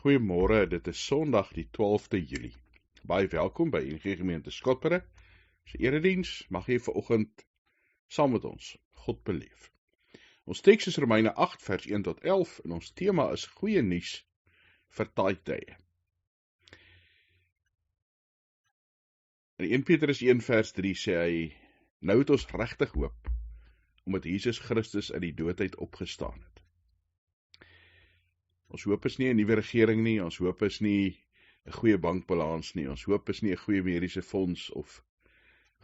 Goeiemôre, dit is Sondag die 12de Julie. Baie welkom by NG Gemeente Skotberg. Ons erediens mag jy vanoggend saam met ons God beleef. Ons teks is Romeine 8 vers 1 tot 11 en ons tema is goeie nuus vir taai tye. In 1 Petrus 1 vers 3 sê hy, nou het ons regtig hoop, omdat Jesus Christus uit die doodheid opgestaan het. Ons hoop is nie 'n nuwe regering nie, ons hoop is nie 'n goeie bankbalans nie, ons hoop is nie 'n goeie mediese fonds of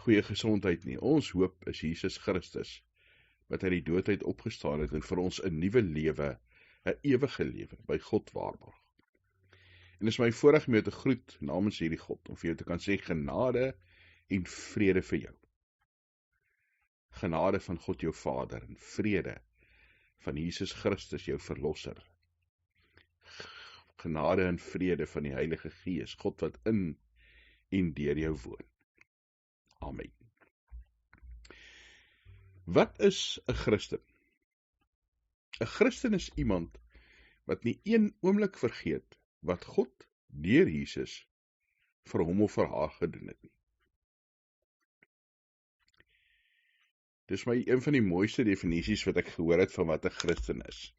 goeie gesondheid nie. Ons hoop is Jesus Christus, wat uit die doodheid opgestaan het en vir ons 'n nuwe lewe, 'n ewige lewe by God waarborg. En dit is my voorreg om jou te groet namens hierdie God, om vir jou te kan sê genade en vrede vir jou. Genade van God jou Vader en vrede van Jesus Christus jou Verlosser. Genade en vrede van die Heilige Gees, God wat in en deur jou woon. Amen. Wat is 'n Christen? 'n Christen is iemand wat nie een oomblik vergeet wat God deur Jesus vir hom of vir haar gedoen het nie. Dis my een van die mooiste definisies wat ek gehoor het van wat 'n Christen is.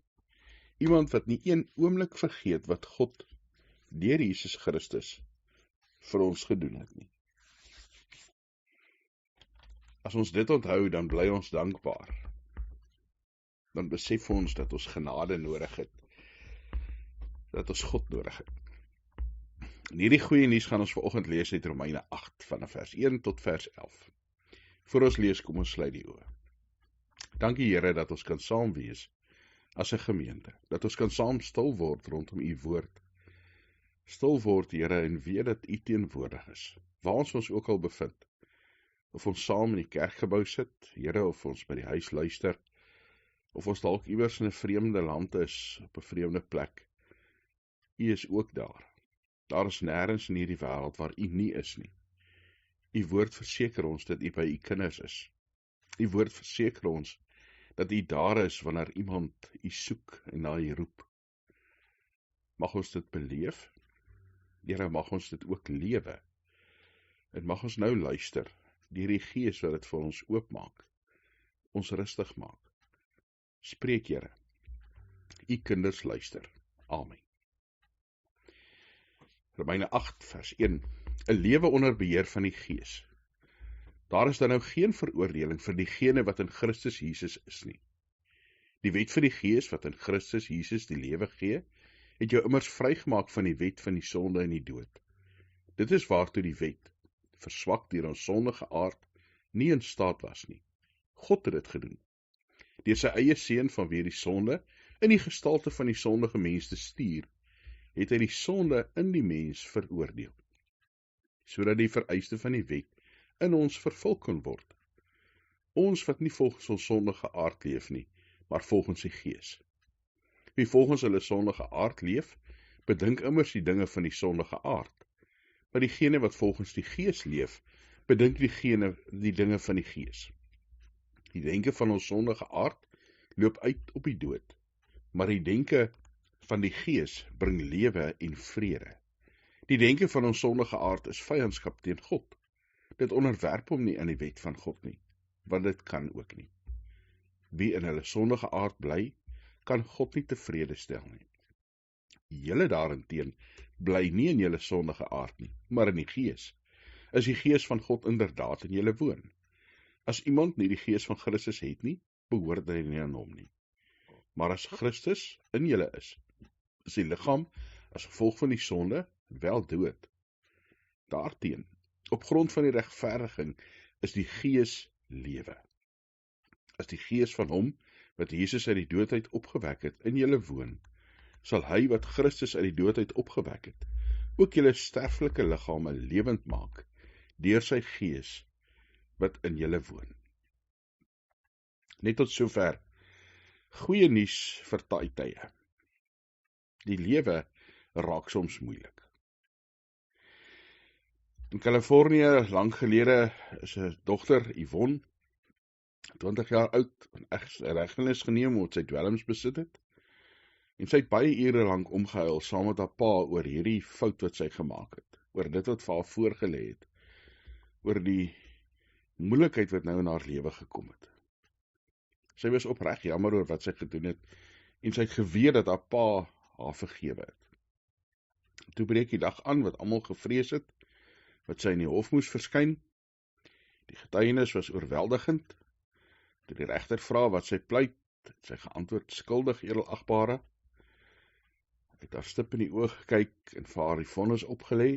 Iemand wat nie een oomblik vergeet wat God deur Jesus Christus vir ons gedoen het nie. As ons dit onthou, dan bly ons dankbaar. Dan besef ons dat ons genade nodig het. Dat ons God nodig het. En hierdie goeie nuus gaan ons vanoggend lees uit Romeine 8 vanaf vers 1 tot vers 11. Voor ons lees, kom ons sluit die oë. Dankie Here dat ons kan saam wees as 'n gemeente, dat ons kan saam stil word rondom u woord. Stil word, Here, en weet dat u teenwoordig is, waar ons ook al bevind. Of ons saam in die kerkgebou sit, Here, of ons by die huis luister, of ons dalk iewers in 'n vreemde land is, op 'n vreemde plek. U is ook daar. Daar is nêrens in hierdie wêreld waar u nie is nie. U woord verseker ons dat u by u kinders is. U woord verseker ons dat u daar is wanneer iemand u soek en na u roep. Mag ons dit beleef, Here, mag ons dit ook lewe, en mag ons nou luister, deur die Gees wat dit vir ons oopmaak, ons rustig maak. Spreek, Here, u kinders luister. Amen. Romeine 8 vers 1, 'n lewe onder beheer van die Gees. Daar is dan nou geen veroordeling vir diegene wat in Christus Jesus is nie. Die wet van die Gees wat in Christus Jesus die lewe gee, het jou immers vrygemaak van die wet van die sonde en die dood. Dit is waartoe die wet, verswak deur ons sondige aard, nie in staat was nie. God het dit gedoen. Deur sy eie seun vanweë die sonde, in die gestalte van die sondige mens te stuur, het hy die sonde in die mens veroordeel, sodat die vereiste van die wet in ons vervul kon word. Ons wat nie volgens ons sondige aard leef nie, maar volgens die Gees. Wie volgens hulle sondige aard leef, bedink immers die dinge van die sondige aard. Maar diegene wat volgens die Gees leef, bedink die dinge van die Gees. Die denke van ons sondige aard loop uit op die dood, maar die denke van die Gees bring lewe en vrede. Die denke van ons sondige aard is vyandskap teen God. Dit onderwerp hom nie aan die wet van God nie, want dit kan ook nie. Wie in hulle sondige aard bly, kan God nie tevrede stel nie. Julle daarenteen bly nie in julle sondige aard nie, maar in die Gees. Is die Gees van God inderdaad in julle woon? As iemand nie die Gees van Christus het nie, behoort hy nie aan hom nie. Maar as Christus in julle is die liggaam as gevolg van die sonde wel dood. Daarteen, op grond van die regverdiging, is die Gees lewe. As die Gees van hom, wat Jesus uit die doodheid opgewek het, in julle woon, sal hy wat Christus uit die doodheid opgewek het, ook julle sterflike liggame lewend maak, deur sy Gees, wat in julle woon. Net tot sover, goeie nuus vir taai tye. Die lewe raak soms moeilik. In Kalifornië, lang gelede, is 'n dogter, Yvonne, 20 jaar oud, in egtenis geneem omdat sy dwelms besit het. En sy het baie ure lank omgehuil saam met haar pa oor hierdie fout wat sy gemaak het, oor dit wat vir haar voorgelê het, oor die moeilikheid wat nou in haar lewe gekom het. Sy was opreg jammer oor wat sy gedoen het, en sy het geweet dat haar pa haar vergewe het. Toe breek die dag aan wat almal gevrees het, wat sy in die hof moes verskyn. Die getuienis was oorweldigend. Toe die regter vra wat sy pleit, het sy geantwoord skuldig, edelagbare. Hy het haar stip in die oog gekyk en vir haar die vonnis opgelê,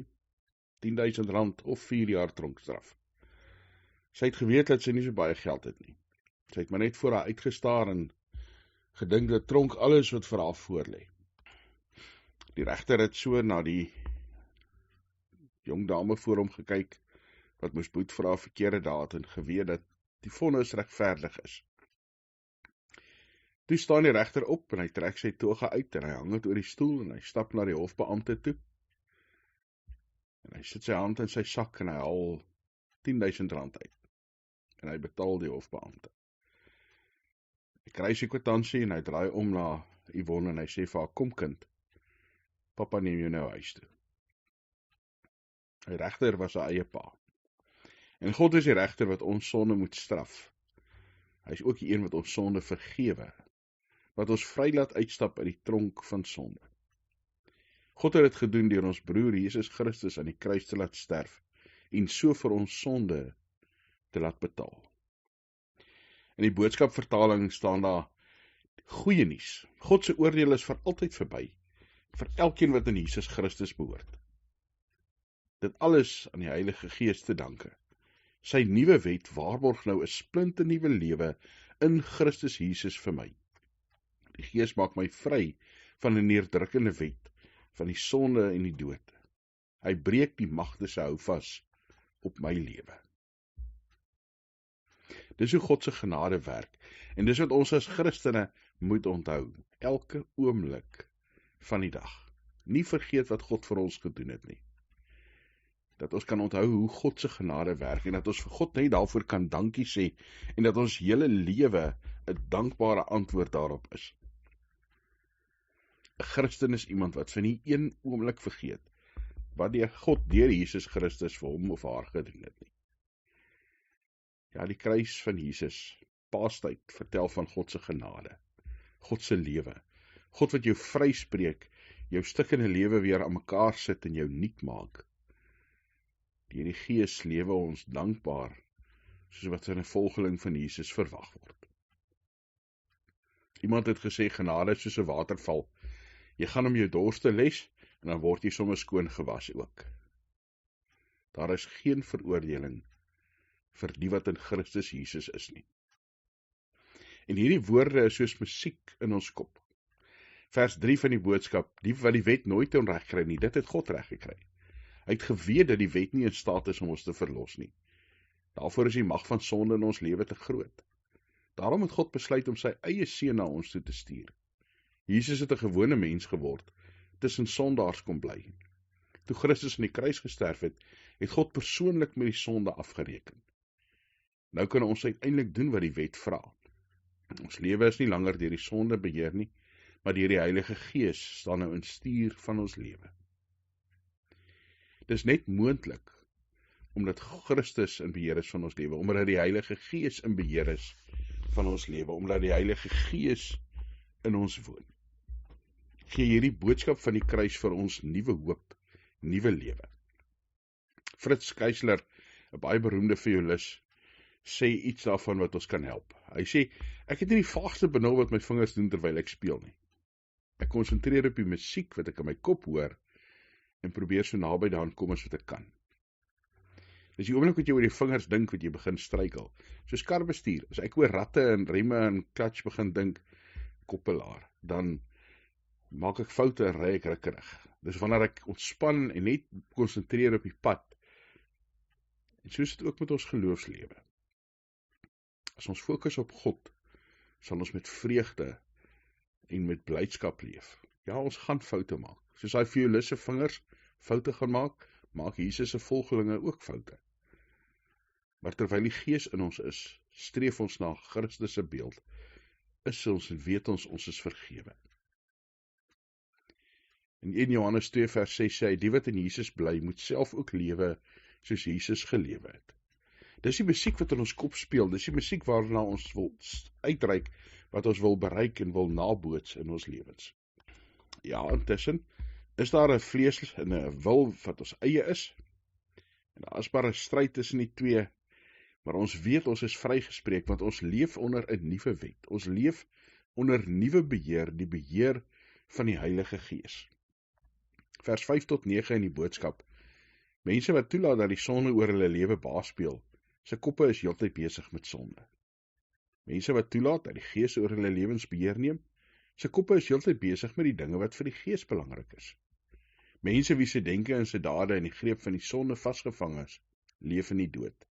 R10.000 of 4 jaar tronkstraf. Sy het geweet dat sy nie so baie geld het nie. Sy het maar net voor haar uitgestaar en gedink dat tronk alles wat vir haar voorlê. Die regter het so na die jong dame voor hom gekyk, wat moes boet vir haar verkeerde daad en geweet dat die vonnis regverdig is. Toe staan die regter op en hy trek sy toga uit en hy hang het oor die stoel en hy stap na die hofbeampte toe. En hy sit sy hand in sy sak en hy haal R10.000 uit. En hy betaal die hofbeampte. Hy kry sy kwitansie en hy draai om na Yvonne en hy sê vir haar, kom kind, papa neem jou nou huis toe. Die regter was sy eie pa. En God is die regter wat ons sonde moet straf. Hy is ook die een wat ons sonde vergewe, wat ons vry laat uitstap uit die tronk van sonde. God het dit gedoen deur ons broer Jesus Christus aan die kruis te laat sterf en so vir ons sonde te laat betaal. In die boodskapvertaling staan daar goeie nuus. God se oordeel is vir altyd verby, vir elkeen wat in Jesus Christus behoort. Dit alles aan die Heilige Gees te danke. Sy nuwe wet waarborg nou 'n splinternuwe lewe in Christus Jesus vir my. Die Gees maak my vry van 'n neerdrukkende wet, van die sonde en die dood. Hy breek die magte se houvas op my lewe. Dis hoe God se genade werk, en dis wat ons as Christene moet onthou, elke oomblik van die dag. Nie vergeet wat God vir ons gedoen het nie. Dat ons kan onthou hoe God se genade werk, en dat ons vir God net daarvoor kan dankie sê, en dat ons hele lewe 'n dankbare antwoord daarop is. 'n Christen is iemand wat vir nie een oomblik vergeet wat God deur Jesus Christus vir hom of haar gedoen het nie. Ja, die kruis van Jesus, Paastyd, vertel van God se genade, God se lewe, God wat jou vryspreek, jou stukkende lewe weer aan mekaar sit en jou nuut maak. Deur die Gees lewe ons dankbaar, soos wat in 'n volgeling van Jesus verwag word. Iemand het gesê, genade is soos 'n waterval. Jy gaan om jou dors te les, en dan word jy sommer skoon gewas ook. Daar is geen veroordeling vir die wat in Christus Jesus is nie. En hierdie woorde is soos musiek in ons kop. Vers 3 van die boodskap, die wat die wet nooit kon regkry nie, dit het God reggekry. Hy het geweet dat die wet nie in staat is om ons te verlos nie. Daarvoor is die mag van sonde in ons lewe te groot. Daarom het God besluit om sy eie seun na ons toe te stuur. Jesus het 'n gewone mens geword, tussen sondaars kom bly. Toe Christus aan die kruis gesterf het, het God persoonlik met die sonde afgereken. Nou kan ons uiteindelik doen wat die wet vra. Ons lewe is nie langer deur die sonde beheer nie, maar deur die Heilige Gees staan nou in stuur van ons lewe. Dis net moontlik omdat Christus in beheer is van ons lewe, omdat die Heilige Gees in beheer is van ons lewe, omdat die Heilige Gees in ons woon. Gee hierdie boodskap van die kruis vir ons nuwe hoop, nuwe lewe. Fritz Keysler, 'n baie beroemde violis, sê iets daarvan wat ons kan help. Hy sê, ek het nie die vaagste benul wat my vingers doen terwyl ek speel nie. Ek konsentreer op die musiek wat ek in my kop hoor en probeer so naby daaraan kom as wat ek kan. Dis die oomblik wat jy oor die vingers dink wat jy begin struikel. Soos karbestuur, as ek oor ratte en remme en clutch begin dink, koppelaar, dan maak ek foute en ry ek rukkerig. Dis wanneer ek ontspan en net konsentreer op die pad. En so is dit ook met ons geloofslewe. As ons fokus op God, sal ons met vreugde en met blydskap leef. Ja, ons gaan foute maak. Soos hy violis se vingers foute gaan maak, maak Jesus se volgelinge ook foute. Maar terwyl die Gees in ons is, streef ons na Christus se beeld, is ons en weet ons is vergewe. In 1 Johannes 2 vers 6 sê hy, die wat in Jesus bly, moet self ook lewe soos Jesus gelewe het. Dis die musiek wat in ons kop speel, dis die musiek waarna ons wil uitreik, wat ons wil bereik en wil naboots in ons lewens. Ja, intussen is daar 'n vlees en 'n wil wat ons eie is, en daar is maar 'n stryd tussen die twee, maar ons weet ons is vrygespreek, want ons leef onder 'n nuwe wet. Ons leef onder nuwe beheer, die beheer van die Heilige Gees. Vers 5 tot 9 in die boodskap. Mense wat toelaat dat die sonde oor hulle lewe baas speel, se koppe is heeltyd besig met sonde. Mense wat toelaat dat die Gees oor hulle lewens beheer neem, se koppe is heeltyd besig met die dinge wat vir die Gees belangrik is. Mense wie se denke en se dade in die greep van die sonde vasgevang is, leef in die dood.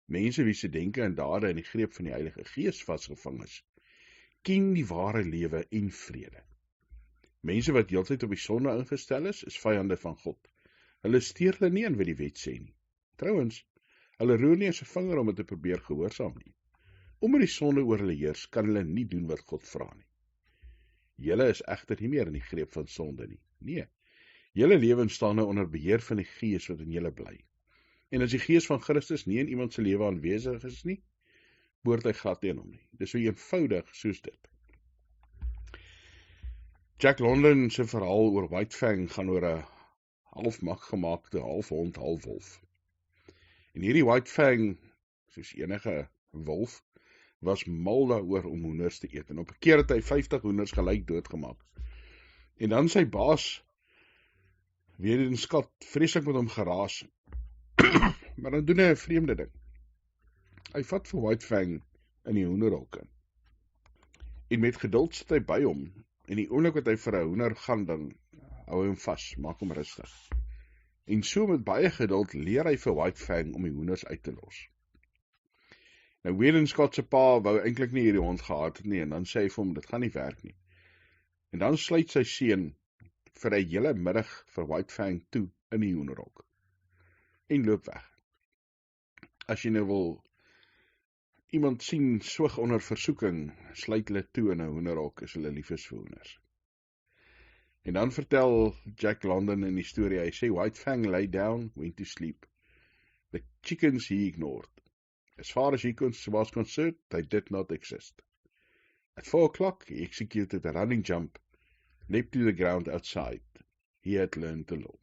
Mense wie se denke en dade in die greep van die Heilige Gees vasgevang is, ken die ware lewe en vrede. Mense wat heeltyd op die sonde ingestel is vyande van God. Hulle steur hulle nie aan wat die wet sê nie. Trouwens, hulle roer nie eens 'n vinger om dit te probeer gehoorsaam nie. Omdat die sonde oor hulle heers, kan hulle nie doen wat God vra nie. Julle is egter nie meer in die greep van sonde nie. Nee, julle lewens staan nou onder beheer van die Gees wat in julle bly. En as die Gees van Christus nie in iemand se lewe aanwesig is nie, behoort hy glad teen hom nie. Dis so eenvoudig soos dit. Jack London se verhaal oor Whitefang gaan oor 'n half mak gemaakte, half hond, half wolf. En hierdie Whitefang, soos enige wolf, was mal daaroor om hoenders te eet. En op 'n keer het hy 50 hoenders gelyk doodgemaak. En dan sy baas, weer in skat, vreeslik met hom geraas. Maar dan doen hy 'n vreemde ding. Hy vat vir Whitefang in die hoenderhok in. En met geduld sit hy by hom. En die oomblik wat hy vir 'n hoender gaan, dan hou hy hom vas, maak hom rustig. En so met baie geduld leer hy vir Whitefang om die hoenders uit te los. Nou Weirden Scott se pa wou eintlik nie hierdie hond gehad het nie, en dan sê hy vir hom, dit gaan nie werk nie. En dan sluit sy seun vir 'n hele middag vir Whitefang toe in die hoenderhok. En loop weg. As jy nou wil iemand sien swig onder versoeking, sluit hulle toe in 'n hoenderhok, is hulle liefes vir hoenders. En dan vertel Jack London in die storie, hy sê, Whitefang lay down, went to sleep. The chickens he ignored. As far as he was concerned, they did not exist. At 4 o'clock, he executed a running jump, leaped to the ground outside. He had learned the law.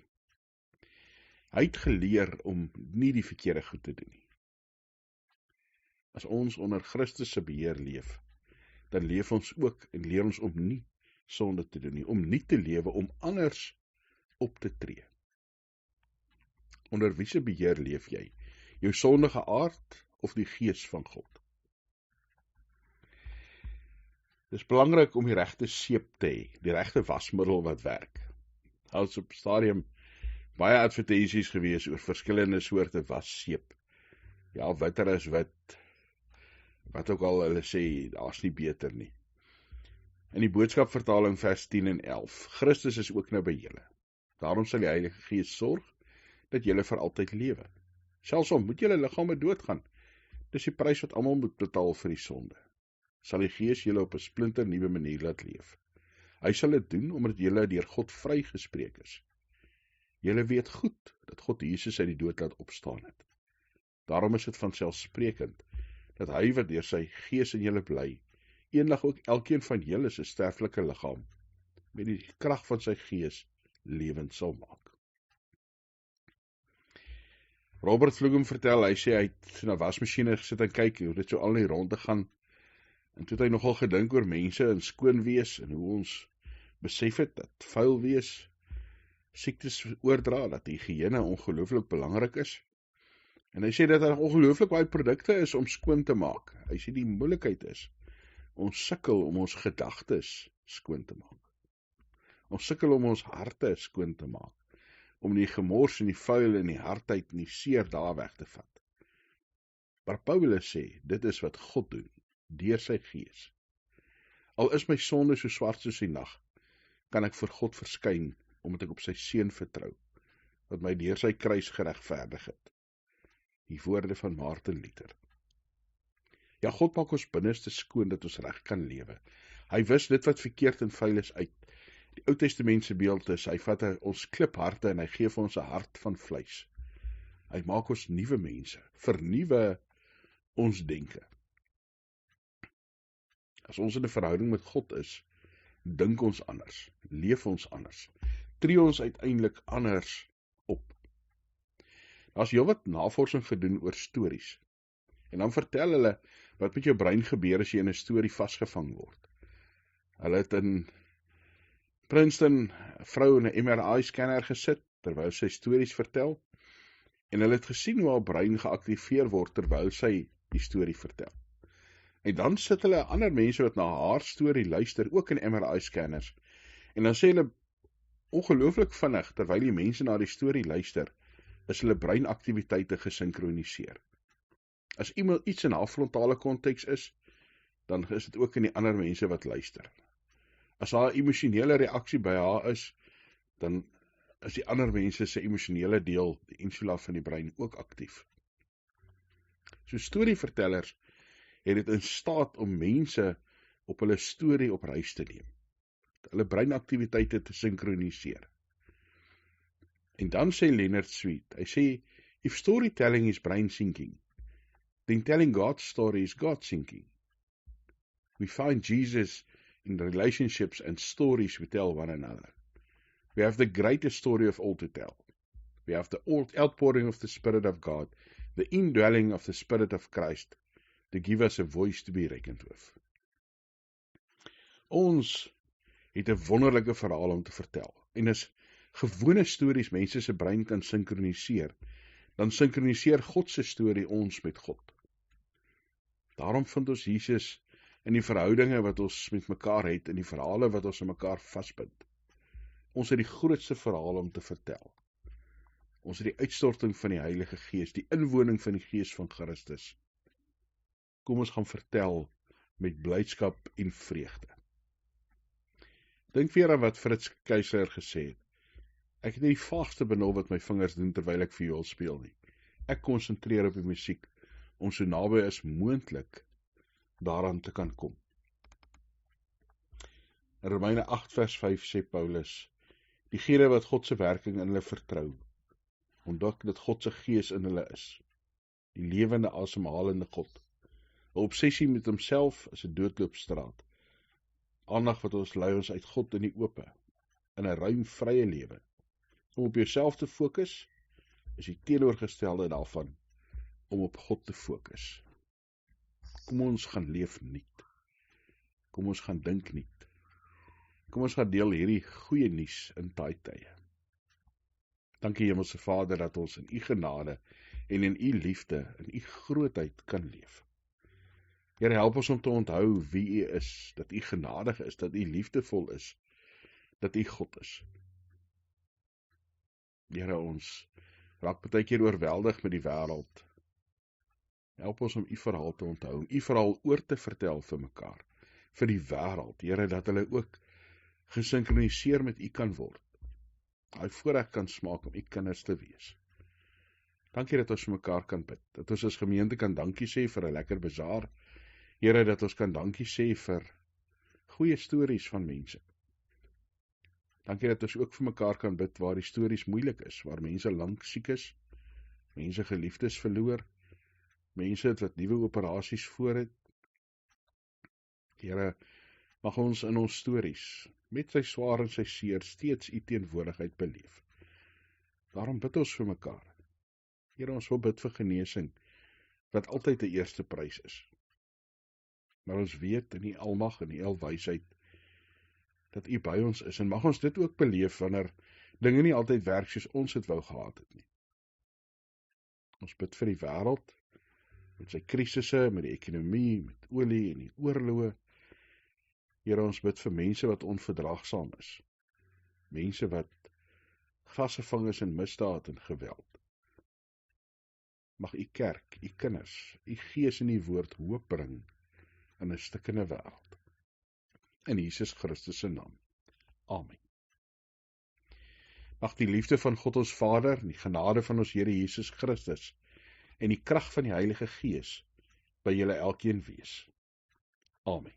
Hy het geleer om nie die verkeerde goed te doen nie. As ons onder Christus se beheer leef, dan leef ons ook en leer ons om nie sonde te doen nie, om nie te lewe, om anders op te tree. Onder wie se beheer leef jy? Jou sondige aard of die Gees van God? Dit is belangrik om die regte seep te hê, die regte wasmiddel wat werk. Daar is op stadium baie advertensies gewees oor verskillende soorte wasseep. Ja, witter as wit, wat ook al hulle sê, daar's nie beter nie. In die boodskapvertaling vers 10 en 11, Christus is ook nou by julle. Daarom sal die Heilige Gees sorg, dat julle vir altyd lewe. Selfs al moet julle liggame doodgaan, dis die prys wat almal moet betaal vir die sonde. Sal die Gees julle op 'n splinter nuwe manier laat leef. Hy sal dit doen, omdat julle deur God vrygespreek is. Julle weet goed, dat God Jesus uit die dood laat opstaan het. Daarom is dit vanselfsprekend, dat hy wat deur sy Gees in julle bly, eendag ook elkeen van julle se sterflike liggaam, met die krag van sy Gees, lewend sal maak. Robert Vlugem vertel, hy sê, hy het na wasmasjiene gesit en kyk, hoe dit so al nie rond te gaan, en toe het hy nogal gedink oor mense en skoon wees, en hoe ons besef het, dat vuil wees, siektes oordra, dat hygiëne ongelooflik belangrik is, en hy sê dat daar ongelooflik baie produkte is om skoon te maak. Hy sê die moeilikheid is, ons sukkel om ons gedagtes skoon te maak. Ons sukkel om ons harte skoon te maak, om die gemors en die vuil en die hardheid en die seer daar weg te vat. Maar Paulus sê, dit is wat God doen, deur sy Gees. Al is my sonde so swart soos die nag, kan ek vir God verskyn, omdat ek op sy seun vertrou, wat my deur sy kruis geregverdig het. Die woorde van Martin Luther. Ja, God maak ons binneste skoon, dat ons reg kan lewe. Hy wis dit wat verkeerd en vuil is uit, Die Ou Testamentse beeld is, hy vat ons klipharte en hy gee vir ons 'n hart van vleis. Hy maak ons nuwe mense, vernuwe ons denke. As ons in 'n verhouding met God is, dink ons anders, leef ons anders, tree ons uiteindelik anders op. Daar is heelwat navorsing gedoen oor stories. En dan vertel hulle wat met jou brein gebeur as jy in 'n storie vasgevang word. Hulle het in Princeton 'n vrou in 'n MRI-scanner gesit terwyl sy stories vertel. En hulle het gesien hoe haar brein geaktiveer word terwyl sy die storie vertel. En dan sit hulle ander mense wat na haar storie luister, ook in MRI-scanners. En dan sê hulle ongelooflik vinnig, terwyl die mense na die storie luister, is hulle breinaktiwiteite gesinkroniseer. As iemand iets in haar frontale konteks is, dan is dit ook in die ander mense wat luister. As haar emosionele reaksie by haar is, dan is die ander mense se emosionele deel, die insula van die brein, ook aktief. So storievertellers het dit in staat om mense op hulle storie op reis te neem, hulle breinaktiwiteite te sinkroniseer. En dan sê Leonard Sweet, hy sê, if storytelling is brain syncing, then telling God's story is God syncing. We find Jesus in the relationships and stories we tell one another. We have the greatest story of all to tell. We have the outpouring of the Spirit of God, the indwelling of the Spirit of Christ, to give us a voice to be reckoned with. Ons het 'n wonderlike verhaal om te vertel. En as gewone stories mense se brein kan sinkroniseer, dan sinkroniseer God se storie ons met God. Daarom vind ons Jesus in die verhoudinge wat ons met mekaar het, in die verhale wat ons in mekaar vasbind. Ons het die grootste verhaal om te vertel. Ons het die uitstorting van die Heilige Gees, die inwoning van die Gees van Christus. Kom ons gaan vertel met blydskap en vreugde. Dink weer aan wat Fritz Keysler gesê het. Ek het nie die vaagste benul wat my vingers doen terwyl ek viool speel nie. Ek konsentreer op die musiek om so naby as moontlik daaraan te kan kom. In Romeine 8 vers 5 sê Paulus, diegene wat God se werking in hulle vertrou, ontdek dat God se Gees in hulle is, die lewende asemhalende God. 'n Obsessie met homself is 'n doodloopstraat. Aandag wat ons lei ons uit God in die ope, in 'n ruim vrye lewe. Om op jouself te fokus, is die teenoorgestelde daarvan, om op God te fokus. Kom ons gaan leef nuut. Kom ons gaan dink nuut. Kom ons gaan deel hierdie goeie nuus in daai tye. Dankie Hemelse Vader dat ons in U genade en in U liefde, in U grootheid kan leef. Here, help ons om te onthou wie U is, dat U genadig is, dat U liefdevol is, dat U God is. Here, ons raak baie keer oorweldig met die wêreld. Help ons om U verhaal te onthou, om U verhaal oor te vertel vir mekaar, vir die wêreld, Here, dat hulle ook gesinkroniseer met U kan word. Hy voorreg kan smaak om U kinders te wees. Dankie dat ons vir mekaar kan bid, dat ons as gemeente kan dankie sê vir 'n lekker bazaar. Here, dat ons kan dankie sê vir goeie stories van mense. Dankie dat ons ook vir mekaar kan bid waar die stories moeilik is, waar mense lank siek is, mense geliefdes verloor, mense wat nuwe operasies voor het. Here, mag ons in ons stories, met sy swaar en sy seer, steeds U teenwoordigheid beleef. Daarom bid ons vir mekaar. Here, ons wil bid vir genesing, wat altyd die eerste prys is. Maar ons weet in U almag en U alwysheid, dat U by ons is, en mag ons dit ook beleef, wanneer dinge nie altyd werk soos ons het wou gehad het nie. Ons bid vir die wêreld, met sy krisisse, met die ekonomie, met olie en die oorloë. Here, ons bid vir mense wat onverdraagsaam is, mense wat vasgevang is in misdaad en geweld. Mag U kerk, U kinders, U Gees en U woord hoop bring in 'n stikkende wêreld. In Jesus Christus se naam. Amen. Mag die liefde van God ons Vader, en die genade van ons Here Jesus Christus, en die krag van die Heilige Gees, by julle elkeen wees. Amen.